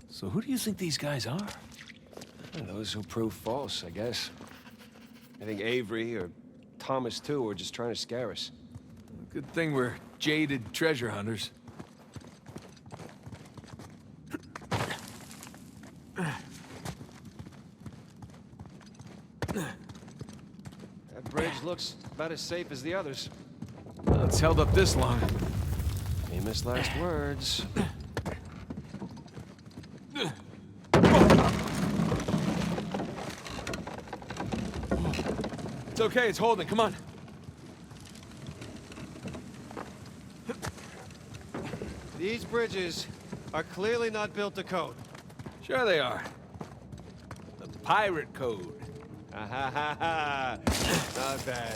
So who do you think these guys are? Those who prove false, I guess. I think Avery or Thomas, too, were just trying to scare us. Good thing we're jaded treasure hunters. That bridge looks about as safe as the others. Well, it's held up this long. Famous last words. It's okay, it's holding. Come on. These bridges are clearly not built to code. Sure they are. The pirate code. Ha ha ha ha. Not bad.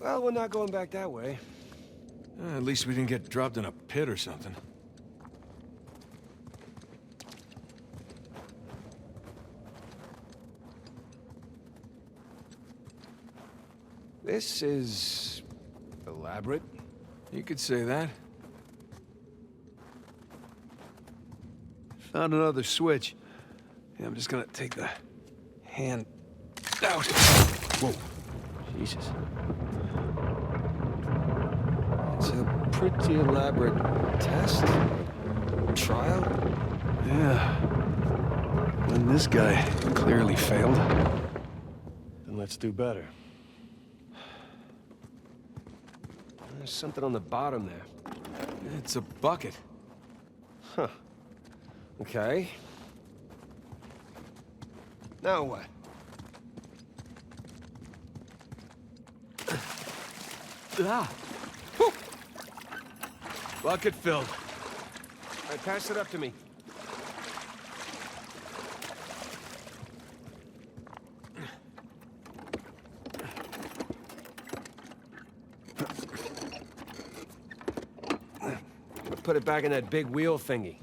Well, we're not going back that way. At least we didn't get dropped in a pit or something. This is elaborate. You could say that. Found another switch. Yeah, I'm just gonna take the hand out. Whoa. Jesus. It's a pretty elaborate test. Trial. Yeah. When this guy clearly failed. Then let's do better. There's something on the bottom there. It's a bucket. Huh. Okay. Now what? Ah! Whew. Bucket filled. All right, pass it up to me. Put it back in that big wheel thingy.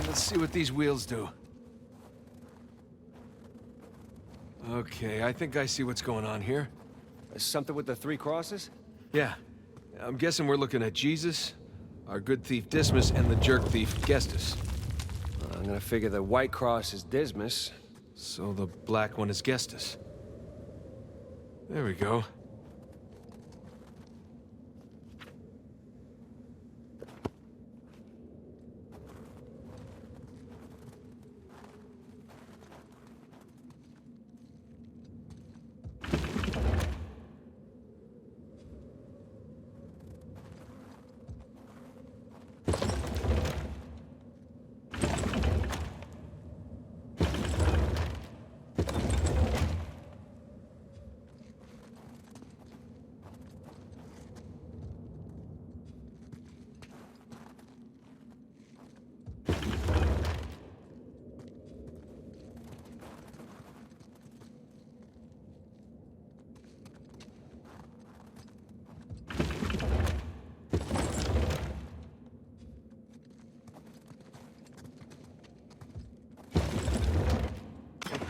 Let's see what these wheels do. Okay, I think I see what's going on here. Something with the three crosses? Yeah. I'm guessing we're looking at Jesus, our good thief Dismas, and the jerk thief Gestus. I'm gonna figure the white cross is Dismas. So the black one is Gestus. There we go.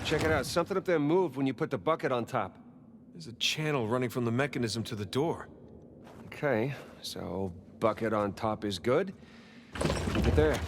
Check it out. Something up there moved when you put the bucket on top. There's a channel running from the mechanism to the door. Okay, so bucket on top is good. Keep it there.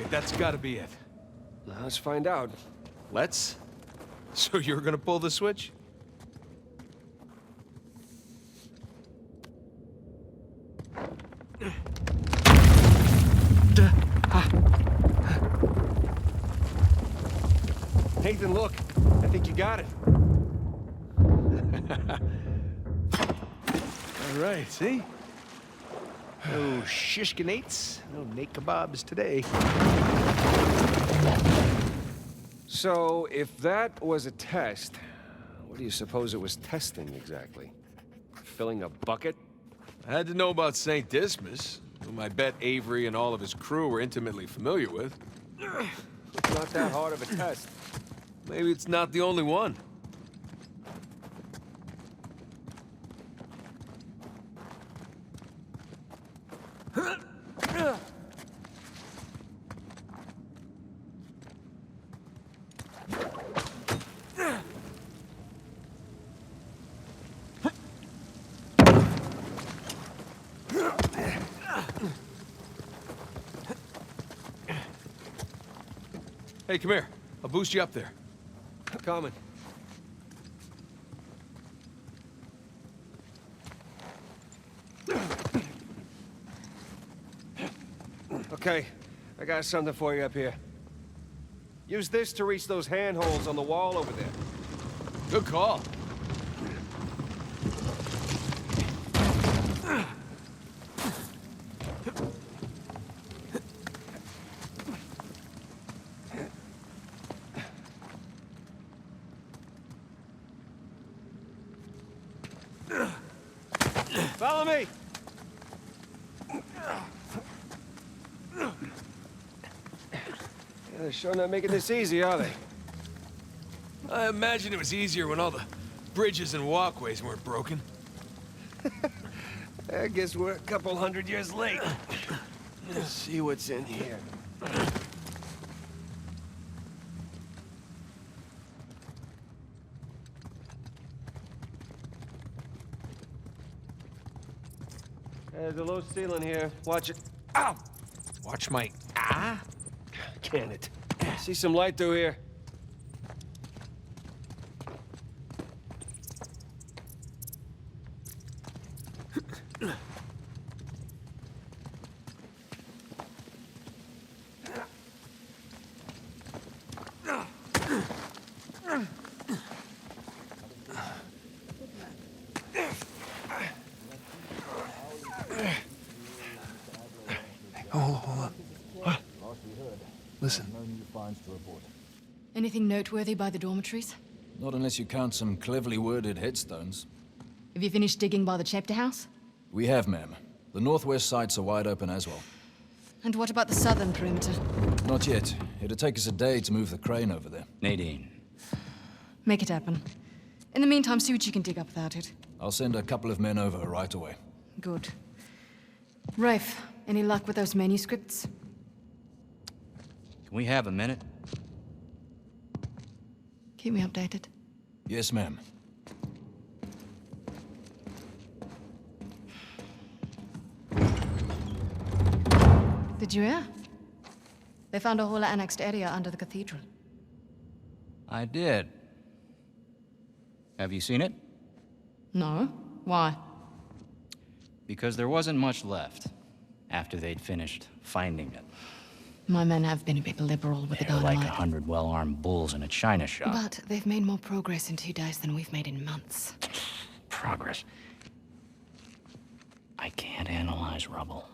Okay, that's gotta be it. Now, let's find out. Let's? So you're gonna pull the switch? Nathan, look. I think you got it. All right, see? No shishkinates, no Nate kebabs today. So, if that was a test, what do you suppose it was testing exactly? Filling a bucket? I had to know about St. Dismas, whom I bet Avery and all of his crew were intimately familiar with. It's not that hard of a test. Maybe it's not the only one. Hey, come here. I'll boost you up there. Coming. Okay, I got something for you up here. Use this to reach those handholds on the wall over there. Good call. Follow me! They're sure not making this easy, are they? I imagine it was easier when all the bridges and walkways weren't broken. I guess we're a couple hundred years late. Let's see what's in here. There's a low ceiling here. Watch it. Ow! Watch my... Can it? See some light through here. Hold on. What? Listen. Anything noteworthy by the dormitories? Not unless you count some cleverly worded headstones. Have you finished digging by the chapter house? We have, ma'am. The northwest sites are wide open as well. And what about the southern perimeter? Not yet. It'll take us a day to move the crane over there. Nadine. Make it happen. In the meantime, see what you can dig up without it. I'll send a couple of men over right away. Good. Rafe, any luck with those manuscripts? Can we have a minute? Keep me updated. Yes, ma'am. Did you hear? They found a whole annexed area under the cathedral. I did. Have you seen it? No? Why? Because there wasn't much left after they'd finished finding it. My men have been a bit liberal with the They're like dynamite. 100 well-armed bulls in a china shop. But they've made more progress in 2 days than we've made in months. Progress. I can't analyze rubble.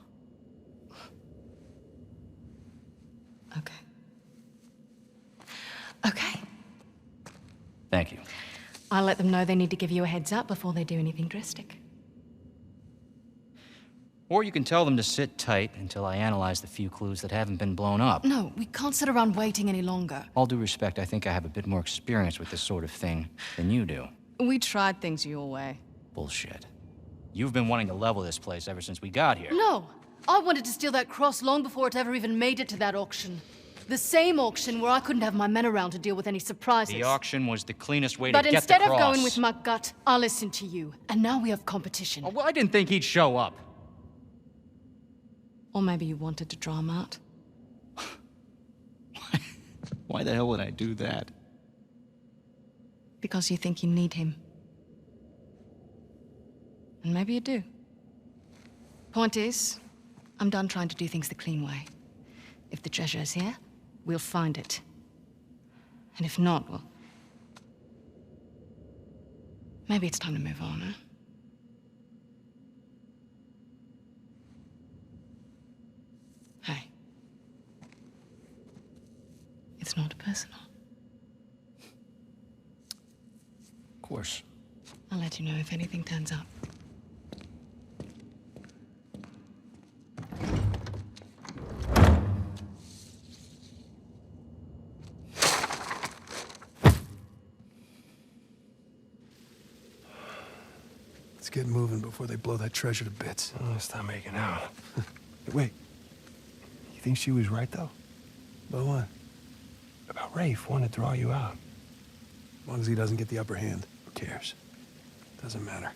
Okay. Okay. Thank you. I'll let them know they need to give you a heads up before they do anything drastic. Or you can tell them to sit tight until I analyze the few clues that haven't been blown up. No, we can't sit around waiting any longer. All due respect, I think I have a bit more experience with this sort of thing than you do. We tried things your way. Bullshit. You've been wanting to level this place ever since we got here. No! I wanted to steal that cross long before it ever even made it to that auction. The same auction where I couldn't have my men around to deal with any surprises. The auction was the cleanest way to But get the instead cross. of going with my gut, I listened to you. And now we have competition. Oh, well, I didn't think he'd show up. Or maybe you wanted to draw him out. Why the hell would I do that? Because you think you need him. And maybe you do. Point is, I'm done trying to do things the clean way. If the treasure is here, we'll find it. And if not, well... maybe it's time to move on, huh? Hey. It's not personal. Of course. I'll let you know if anything turns up. Let's get moving before they blow that treasure to bits. Oh, stop making out. Wait. You think she was right, though? About what? About Rafe wanting to draw you out. As long as he doesn't get the upper hand, who cares? Doesn't matter.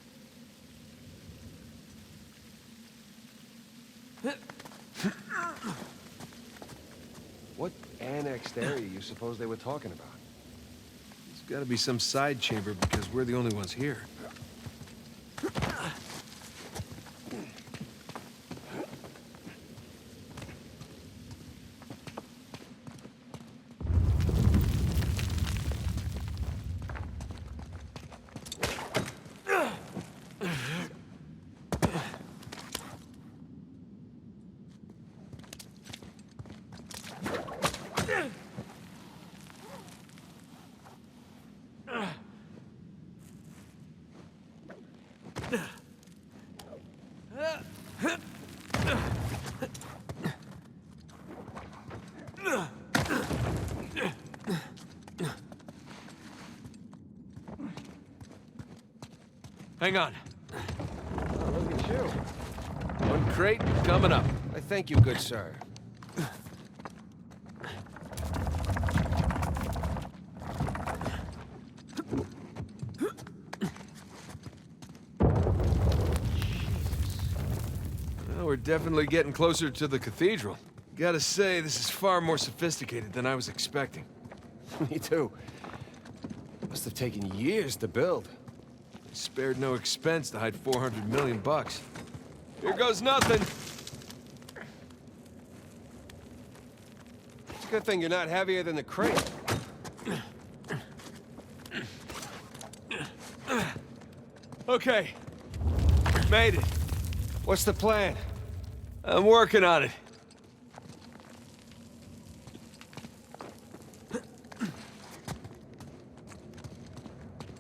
What annexed area you suppose they were talking about? There's gotta be some side chamber because we're the only ones here. Hang on. Oh, look at you. One crate coming up. I thank you, good sir. Well, we're definitely getting closer to the cathedral. Gotta say, this is far more sophisticated than I was expecting. Me too. Must have taken years to build. Spared no expense to hide 400 million bucks. Here goes nothing. It's a good thing you're not heavier than the crate. Okay. Made it. What's the plan? I'm working on it.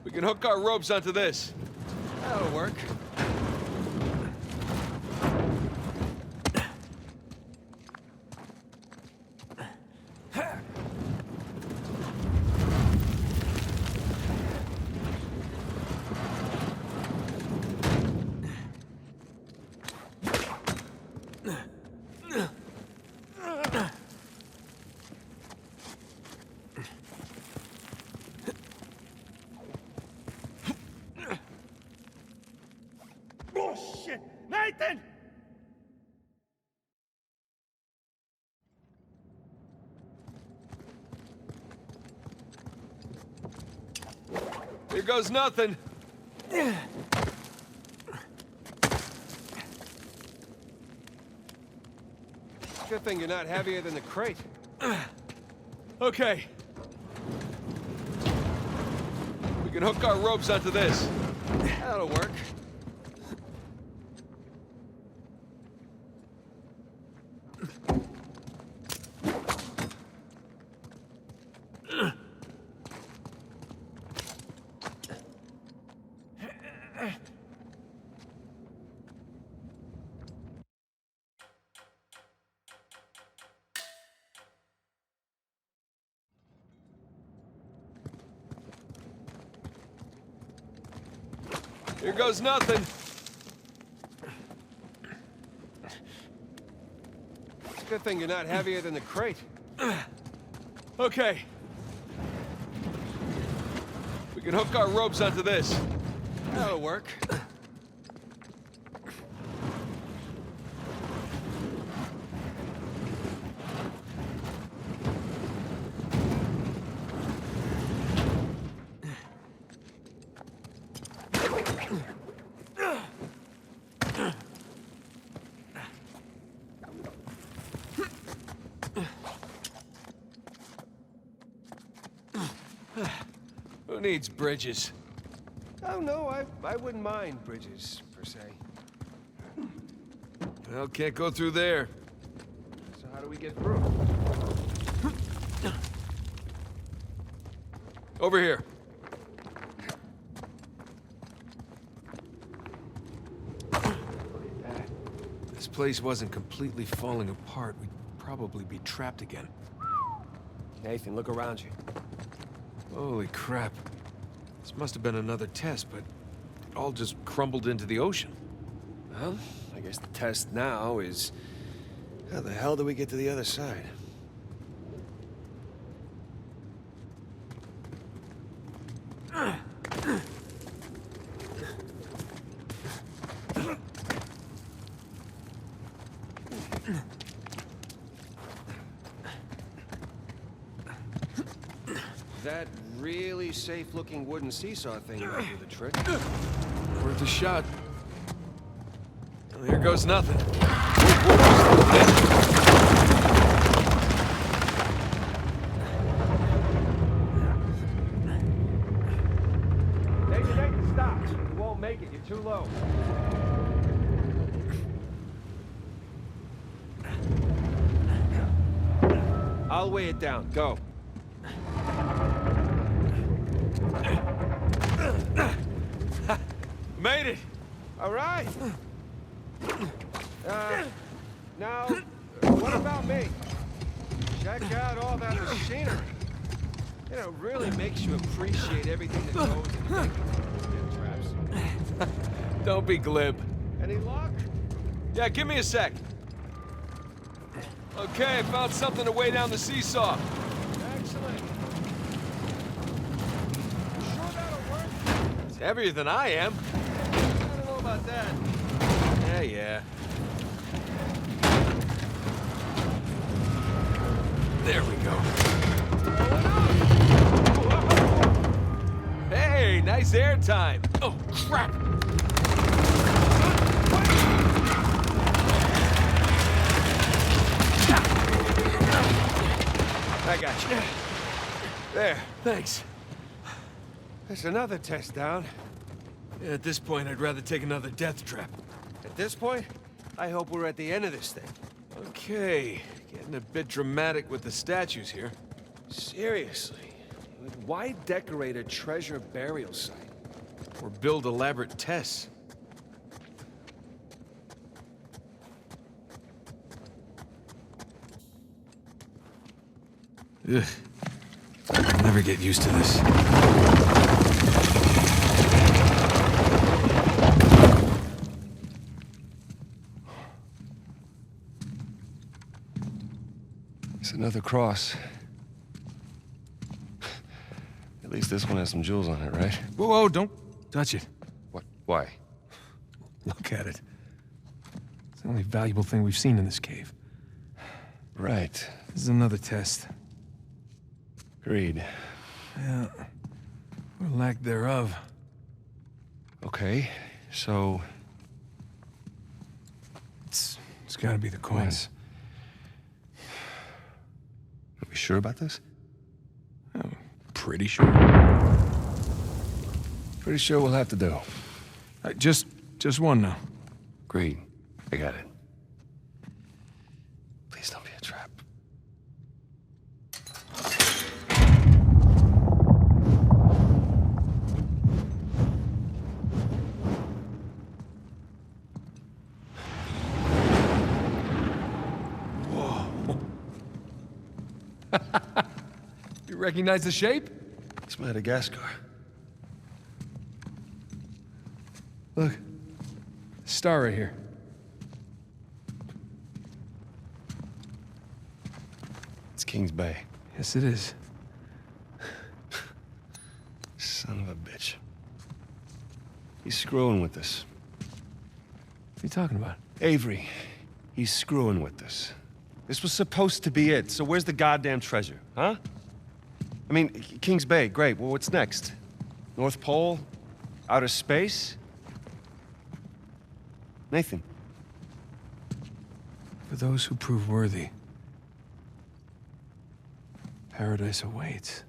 We can hook our ropes onto this. That'll work. Bullshit! Nathan! Here goes nothing. Good thing you're not heavier than the crate. Okay. We can hook our ropes onto this. That'll work. Here goes nothing. It's a good thing you're not heavier than the crate. Okay. We can hook our ropes onto this. That'll work. needs bridges? Oh, no, I wouldn't mind bridges, per se. Well, can't go through there. So how do we get through? Over here. If this place wasn't completely falling apart, we'd probably be trapped again. Nathan, look around you. Holy crap. This must have been another test, but it all just crumbled into the ocean. Well, I guess the test now is... how the hell do we get to the other side? That really safe-looking wooden seesaw thing might do the trick. Worth a shot. Well, here goes nothing. Nathan, stop! You won't make it. You're too low. I'll weigh it down. Go. Made it! All right. Now, what about me? Check out all that machinery. You know, it really makes you appreciate everything that goes into making traps. Don't be glib. Any luck? Yeah, give me a sec. Okay, I found something to weigh down the seesaw. Excellent. Sure that'll work? It's heavier than I am. I don't know about that. Yeah. There we go. Hey, nice air time. Oh, crap. I got you. There. Thanks. That's another test down. Yeah, at this point, I'd rather take another death trap. At this point, I hope we're at the end of this thing. Okay, getting a bit dramatic with the statues here. Seriously, why decorate a treasure burial site? Or build elaborate tests. Ugh. I'll never get used to this. It's another cross. At least this one has some jewels on it, right? Whoa, don't touch it. What? Why? Look at it. It's the only valuable thing we've seen in this cave. Right. This is another test. Agreed. Yeah. Or lack thereof. Okay, so... It's gotta be the coins. Are we sure about this? I'm pretty sure. Pretty sure we'll have to do. Just one now. Agreed. I got it. Please don't be a trap. You recognize the shape? It's Madagascar. Look. Star right here. It's King's Bay. Yes, it is. Son of a bitch. He's screwing with us. What are you talking about? Avery, he's screwing with us. This was supposed to be it, so where's the goddamn treasure, huh? I mean, King's Bay, great. Well, what's next? North Pole? Outer space? Nathan. For those who prove worthy, paradise awaits.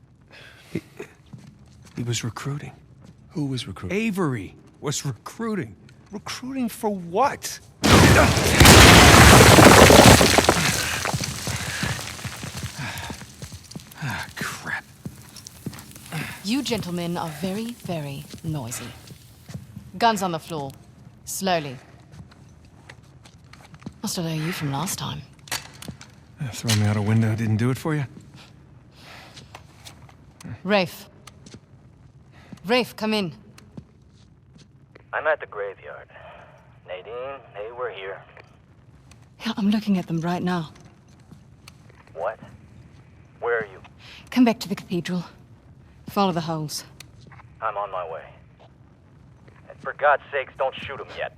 He was recruiting. Who was recruiting? Avery was recruiting. Recruiting for what? Ah, crap. You gentlemen are very, very noisy. Guns on the floor. Slowly. I still owe you from last time. Throwing me out a window didn't do it for you? Rafe. Rafe, come in. I'm at the graveyard. Nadine, they were here. Yeah, I'm looking at them right now. What? Where are you? Come back to the cathedral. Follow the holes. I'm on my way. And for God's sakes, don't shoot him yet.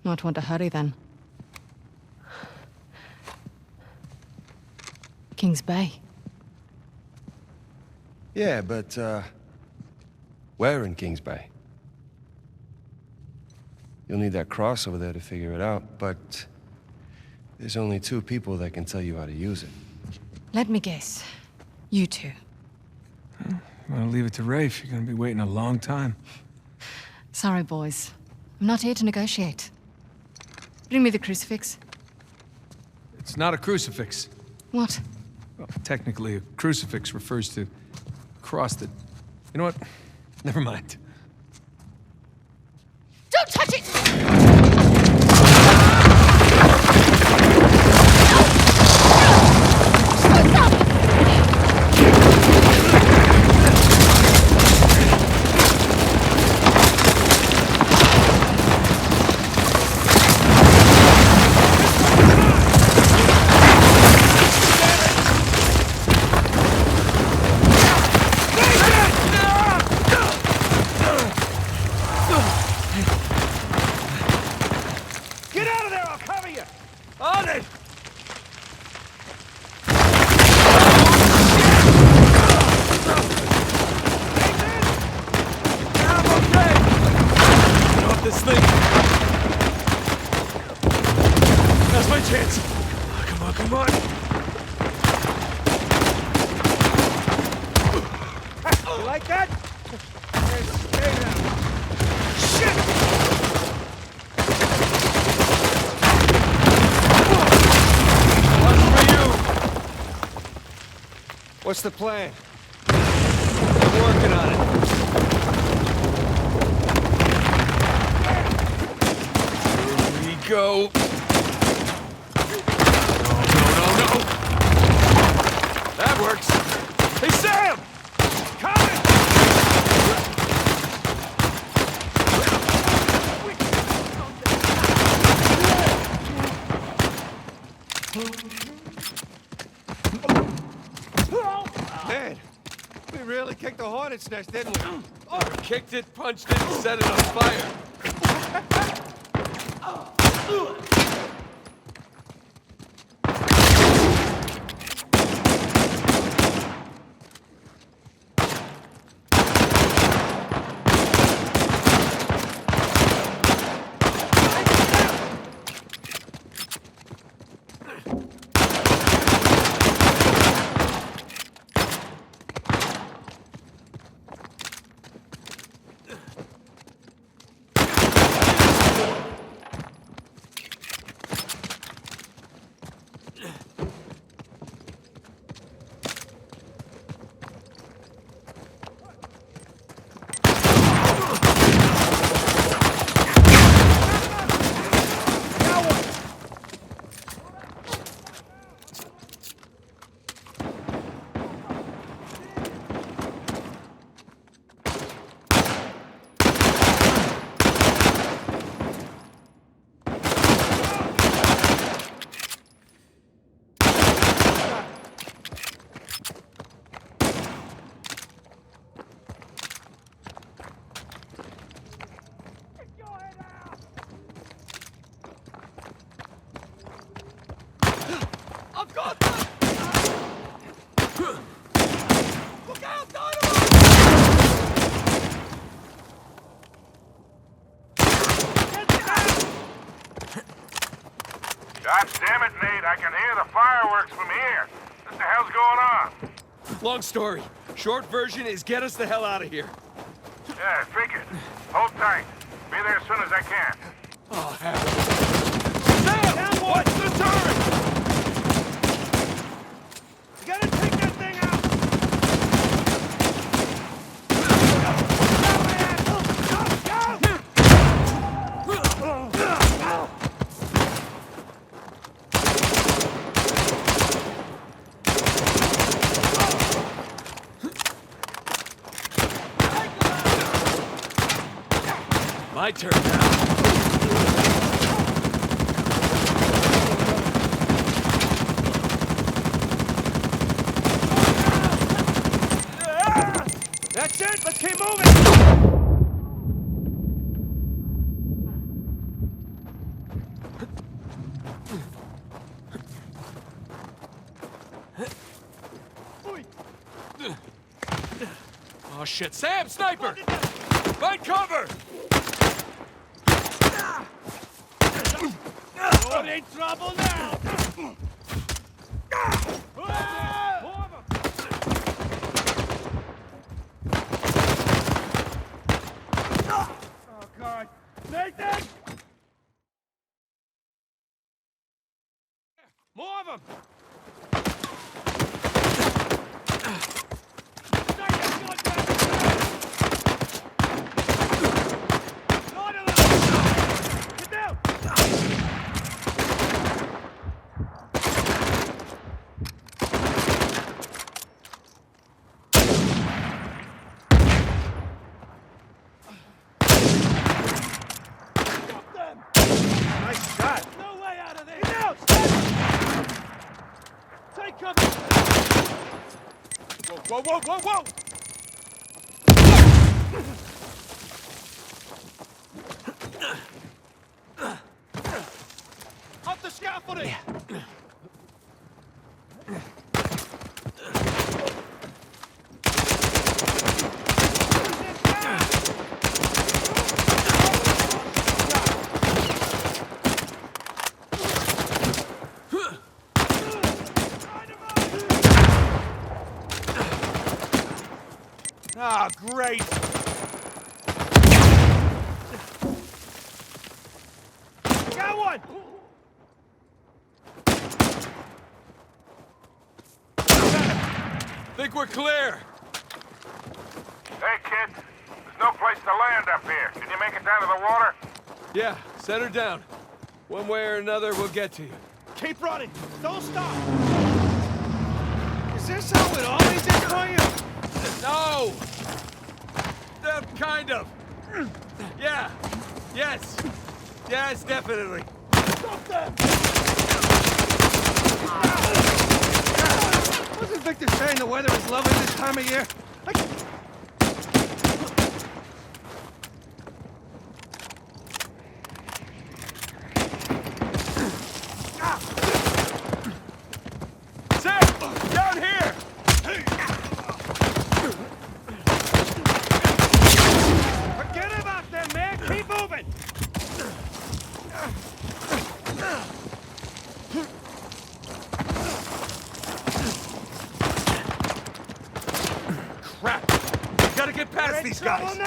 Might want to hurry then. Kings Bay. Yeah, but, where in Kings Bay? You'll need that cross over there to figure it out, but there's only 2 people that can tell you how to use it. Let me guess. You two. I'll leave it to Rafe. You're gonna be waiting a long time. Sorry, boys. I'm not here to negotiate. Bring me the crucifix. It's not a crucifix. What? Well, technically, a crucifix refers to a cross that... You know what? Never mind. Don't touch it! Get out of there! I'll cover you! On it! I'm okay! Get off this thing! That's my chance! Oh, come on, come on! You like that? Stay down. Shit! What's the plan? I'm working on it. Here we go. No. That works. Hey, Sam! Coming! Man, we really kicked the hornet's nest, didn't we? Oh, kicked it, punched it, and set it on fire. God damn it, Nate, I can hear the fireworks from here. What the hell's going on? Long story. Short version is get us the hell out of here. Yeah, figured. Hold tight. Be there as soon as I can. Oh, hell. Sam! What's the turret? You gotta take that thing out! My turn now. That's it! Let's keep moving! Oh shit, Sam, sniper! Find cover! Oh, in trouble now! Oh, God. Nathan! More of them! Get down! Nice shot! No way out of there! Get down! Take cover! Whoa, whoa, whoa, whoa, whoa! Up the scaffolding! Ah, great! Got one! Think we're clear. Hey, kid. There's no place to land up here. Can you make it down to the water? Yeah, set her down. One way or another, we'll get to you. Keep running! Don't stop! Is this how it always is for you? No! Kind of. Yeah. Yes. Yes, definitely. Stop them! Wasn't Victor saying the weather is lovely this time of year? Sam! Down here! Forget about them, man! Keep moving! Crap! Gotta get past these guys!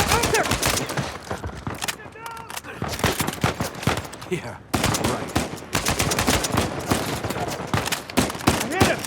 Yeah, right. Hit him!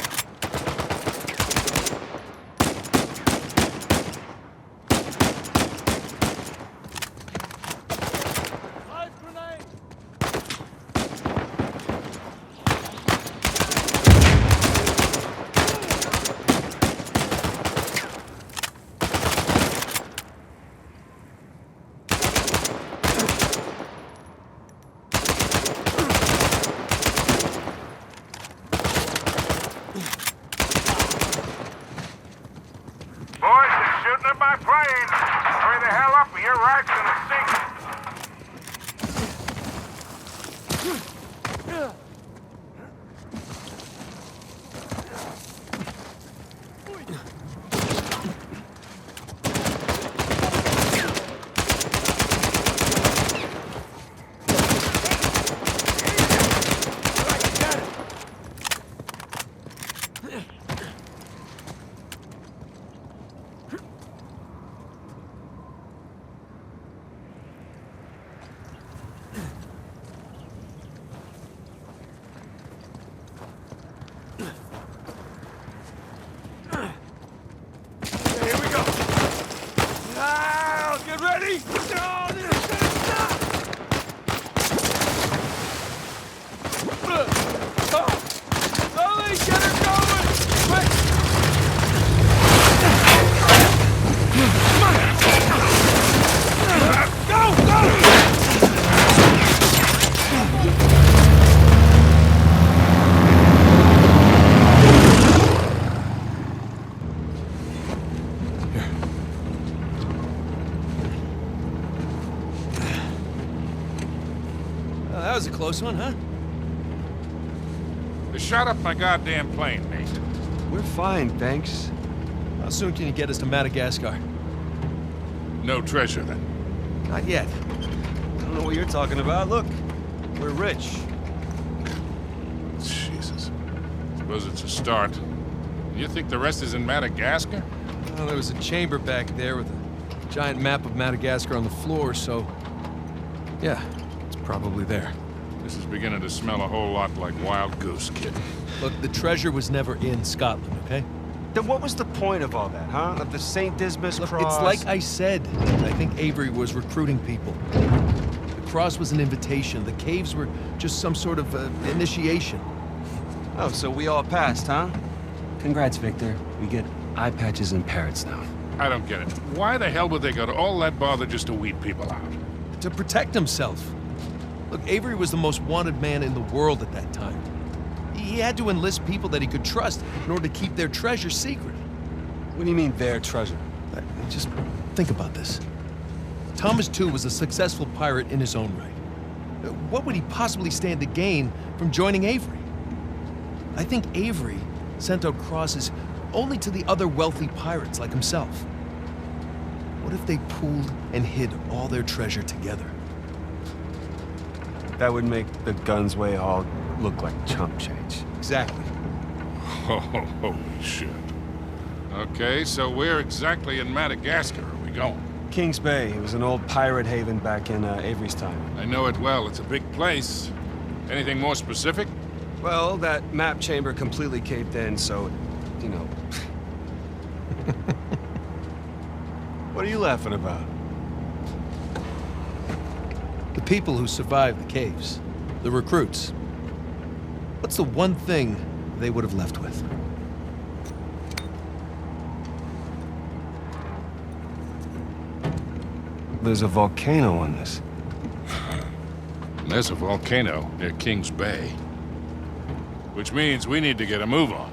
Boys, they're shooting at my plane. Hurry the hell up or your ride's gonna sink. that was a close one, huh? They shot up my goddamn plane, Nate. We're fine, thanks. How soon can you get us to Madagascar? No treasure, then. Not yet. I don't know what you're talking about. Look, we're rich. Jesus. Suppose it's a start. You think the rest is in Madagascar? Well, there was a chamber back there with a giant map of Madagascar on the floor, so... yeah, it's probably there. This is beginning to smell a whole lot like wild goose, kid. Look, the treasure was never in Scotland, okay? Then what was the point of all that, huh? Of the St. Dismas Look, cross? it's like I said. I think Avery was recruiting people. The cross was an invitation. The caves were just some sort of initiation. Oh, so we all passed, huh? Congrats, Victor. We get eye patches and parrots now. I don't get it. Why the hell would they go to all that bother just to weed people out? To protect himself. Look, Avery was the most wanted man in the world at that time. He had to enlist people that he could trust in order to keep their treasure secret. What do you mean, their treasure? Just think about this. Thomas, too, was a successful pirate in his own right. What would he possibly stand to gain from joining Avery? I think Avery sent out crosses only to the other wealthy pirates like himself. What if they pooled and hid all their treasure together? That would make the Gunsway all look like chump change. Exactly. Oh, holy shit. Okay, so where exactly in Madagascar are we going? Kings Bay. It was an old pirate haven back in Avery's time. I know it well. It's a big place. Anything more specific? Well, that map chamber completely caved in, so, you know. What are you laughing about? The people who survived the caves, the recruits. What's the one thing they would have left with? There's a volcano on this. There's a volcano near Kings Bay. Which means we need to get a move on.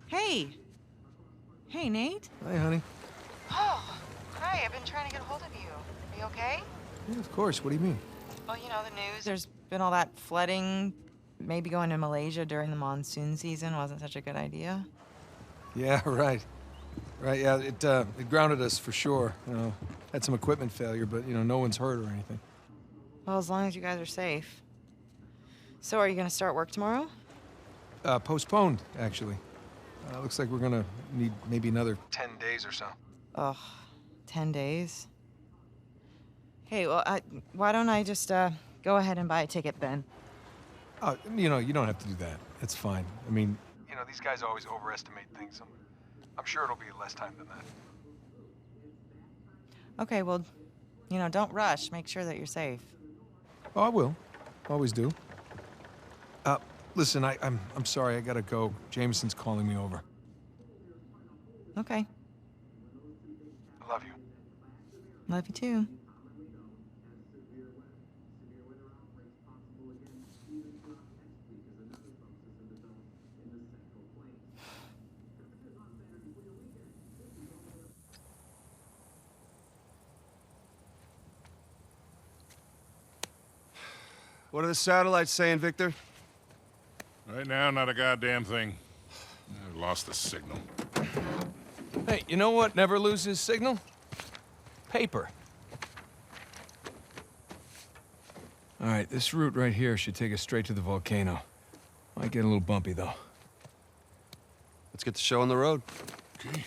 Hey. Hey, Nate. Hi, honey. Oh, hi. I've been trying to get a hold of you. Are you okay? Yeah, of course. What do you mean? Well, you know, the news. There's been all that flooding. Maybe going to Malaysia during the monsoon season wasn't such a good idea. Yeah, right. Right, yeah, it grounded us for sure. You know, had some equipment failure, but, you know, no one's hurt or anything. Well, as long as you guys are safe. So, are you going to start work tomorrow? Postponed, actually. Looks like we're gonna need maybe another 10 days or so. Ugh, 10 days? Hey, well, why don't I just, go ahead and buy a ticket then? Oh, you know, you don't have to do that. It's fine. I mean, you know, these guys always overestimate things. I'm sure it'll be less time than that. Okay, well, you know, don't rush. Make sure that you're safe. Oh, I will. Always do. Listen, I'm sorry. I gotta go. Jameson's calling me over. Okay. I love you. Love you too. What are the satellites saying, Victor? Right now, not a goddamn thing. I've lost the signal. Hey, you know what never loses signal? Paper. All right, this route right here should take us straight to the volcano. Might get a little bumpy, though. Let's get the show on the road. Okay.